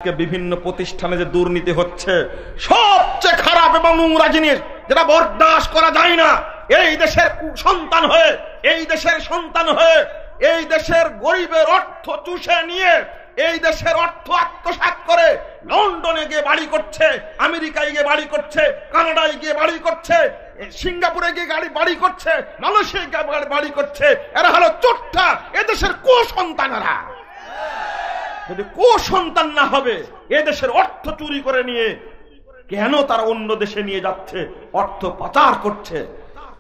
বিভিন্ন প্রতিষ্ঠানে যে দুর্নীতি হচ্ছে সবচেয়ে খারাপ এবং নোংরা জিনিস যেটা বরদাস্ত করা যায় না। এই দেশের সন্তান হয়ে এই দেশের গরিবের অর্থ চুষে নিয়ে এই দেশের অর্থ আত্মসাৎ করে লন্ডনে গিয়ে বাড়ি করছে, আমেরিকায় গিয়ে বাড়ি করছে, কানাডায় গিয়ে বাড়ি করছে, সিঙ্গাপুরে গিয়ে বাড়ি করছে, মালয়েশিয়ায় গিয়ে বাড়ি করছে। এরা হলো চোট্টা এদেশের কুসন্তানেরা। যদি কুসন্তান না হবে এদেশের অর্থ চুরি করে নিয়ে কেন তারা অন্য দেশে নিয়ে যাচ্ছে, অর্থ পাচার করছে?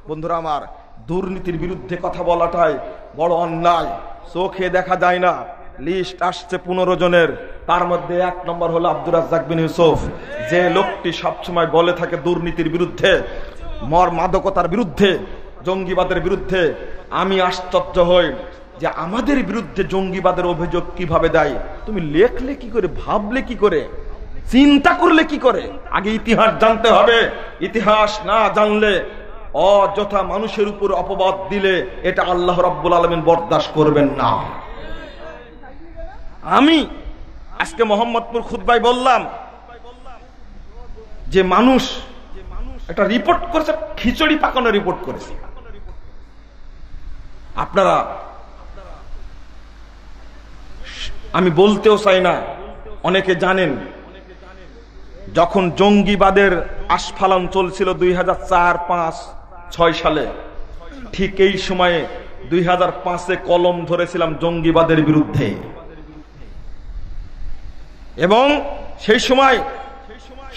বন্ধুরা আমার, দুর্নীতির বিরুদ্ধে কথা বলাটাই বড় অন্যায়। চোখে দেখা যায় না। লিস্ট আসছে 15 জনের, তার মধ্যে 1 নম্বর হলো আব্দুর রাজ্জাক বিন ইউসুফ, যে লোকটি সবসময় বলে থাকে দুর্নীতির বিরুদ্ধে, মাদকতার বিরুদ্ধে, জঙ্গিবাদের বিরুদ্ধে। আমি আশ্চর্য হই যে আমাদের বিরুদ্ধে জঙ্গিবাদের অভিযোগ কিভাবে দেয়। তুমি লেখলে কি করে, ভাবলে কি করে, চিন্তা করলে কি করে? আগে ইতিহাস জানতে হবে। ইতিহাস না জানলে অযথা মানুষের উপর অপবাদ দিলে এটা আল্লাহ রাব্বুল আলামিন বরদাস্ত করবেন না। আমি আজকে মোহাম্মদপুর খুতবায় বললাম যে মানুষ একটা রিপোর্ট করেছে, খিচুড়ি পাকানো রিপোর্ট করেছে। আপনারা, আমি বলতেও চাই না, অনেকে জানেন, যখন জঙ্গিবাদের আস্ফালন চলছিল 2004, 5, 6 সালে, ঠিক এই সময়ে 2005-এ কলম ধরেছিলাম জঙ্গিবাদের বিরুদ্ধে। এবং সেই সময়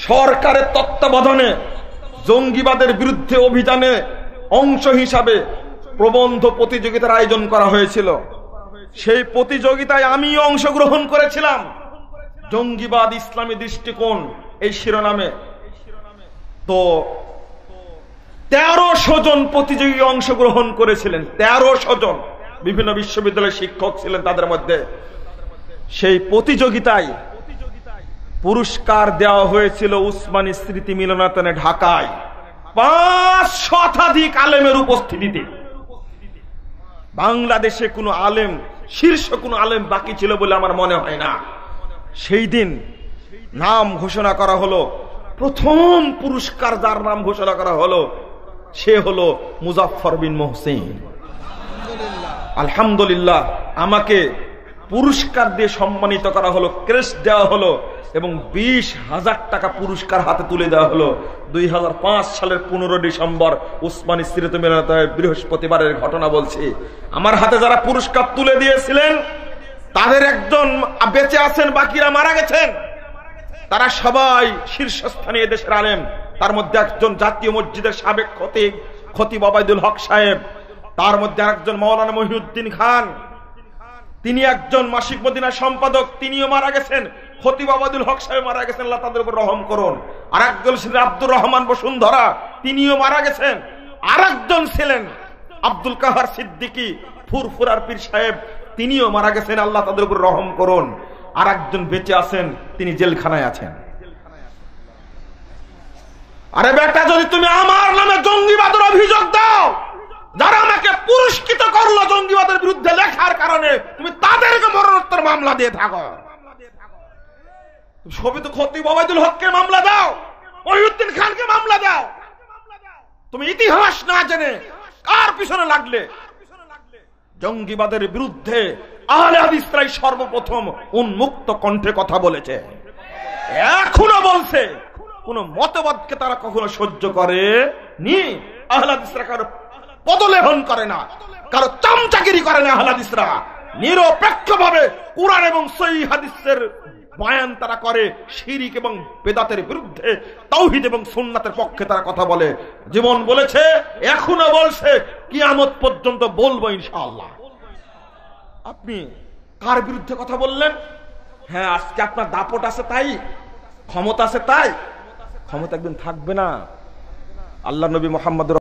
সরকারের তত্ত্বাবধানে জঙ্গিবাদের বিরুদ্ধে অভিযানে অংশ হিসাবে প্রবন্ধ প্রতিযোগিতার আয়োজন করা হয়েছিল। সেই প্রতিযোগিতায় আমিও অংশগ্রহণ করেছিলাম। জঙ্গিবাদ ইসলামী দৃষ্টিকোণ এই শিরোনামে। তো 1300 জন প্রতিযোগী অংশগ্রহণ করেছিলেন। 1300 জন, বিভিন্ন বিশ্ববিদ্যালয়ের শিক্ষক ছিলেন তাদের মধ্যে। সেই প্রতিযোগিতায় পুরস্কার দেওয়া হয়েছিল উসমানী স্মৃতি মিলনায়তনে ঢাকায় 5 শতাধিক আলেমের উপস্থিতিতে। বাংলাদেশে কোনো আলেম, শীর্ষ কোনো আলেম বাকি ছিল বলে আমার মনে হয় না। সেই দিন নাম ঘোষণা করা হলো, প্রথম পুরস্কার যার নাম ঘোষণা করা হলো সে হলো মুজাফফর বিন মুহসিন। আলহামদুলিল্লাহ, আমাকে পুরস্কার দিয়ে সম্মানিত করা হলো, ক্রেস্ট দেওয়া হলো এবং 20,000 টাকা পুরস্কার হাতে তুলে দেওয়া হলো। 2005 সালের 15 ডিসেম্বর উসমানী স্মৃতি মিলনায়তনে বৃহস্পতিবারের ঘটনা বলছি। আমার হাতে যারা পুরস্কার তুলে দিয়েছিলেন তাদের একজন বেঁচে আছেন, বাকিরা মারা গেছেন। তারা সবাই শীর্ষস্থানীয় দেশের আলেম। তার মধ্যে একজন জাতীয় মসজিদের সাবেক খতিব ওবায়দুল হক সাহেব, তার মধ্যে আরেকজন মাওলানা মহিউদ্দিন খান, তিনি একজন মাসিক মদিনার সম্পাদক, তিনিও মারা গেছেন। খতিব ওবায়দুল হক সাহেব মারা গেছেন, আল্লাহ তাদের উপর রহম করুন। আর একজন ছিলেন আব্দুর রহমান বসুন্ধরা, তিনিও মারা গেছেন। আর একজন ছিলেন আব্দুল কাহার সিদ্দিকী ফুরফুরার পীর সাহেব, তিনিও মারা গেছেন, আল্লাহ তাদের উপর রহম করুন। আর একজন বেঁচে আছেন, তিনি জেলখানায় আছেন। আরে বেটা, যদি তুমি আমার নামে জঙ্গিবাদের অভিযোগ দাও, যারা আমাকে পুরস্কৃত করলো জঙ্গিবাদের বিরুদ্ধে লেখার কারণে, তুমি তাদেরকে মরণোত্তর মামলা দিয়ে থাকো। সবই তো খতিব ওবায়দুল হককে মামলা দাও, মহিউদ্দিন খানকে মামলা দাও। তুমি ইতিহাস না জেনে কার পিছনে লাগলে? জঙ্গিবাদের বিরুদ্ধে আহলে হাদিসরাই সর্বপ্রথম উন্মুক্ত কণ্ঠে কথা বলেছে, এখনো বলছে। কোন মতবাদকে তারা কখনো সহ্য করে নি। আহলে হাদিসরা কারো পদলেহন করে না, কারো চামচাগিরি করে না। আহলে হাদিসরা নিরপেক্ষভাবে কুরআন এবং সহিহ হাদিসের বয়ান তারা করে। শিরক এবং বেদাতের বিরুদ্ধে, তাওহীদ এবং সুন্নাতের পক্ষে তারা কথা বলে। জীবন বলেছে, এখনো বলছে, কিয়ামত পর্যন্ত বলবো ইনশাআল্লাহ। আপনি কার বিরুদ্ধে কথা বললেন? হ্যাঁ, আজকে আপনার দাপট আছে তাই, ক্ষমতা আছে তাই। ক্ষমতা একদিন থাকবে না। আল্লাহ নবী মুহাম্মদ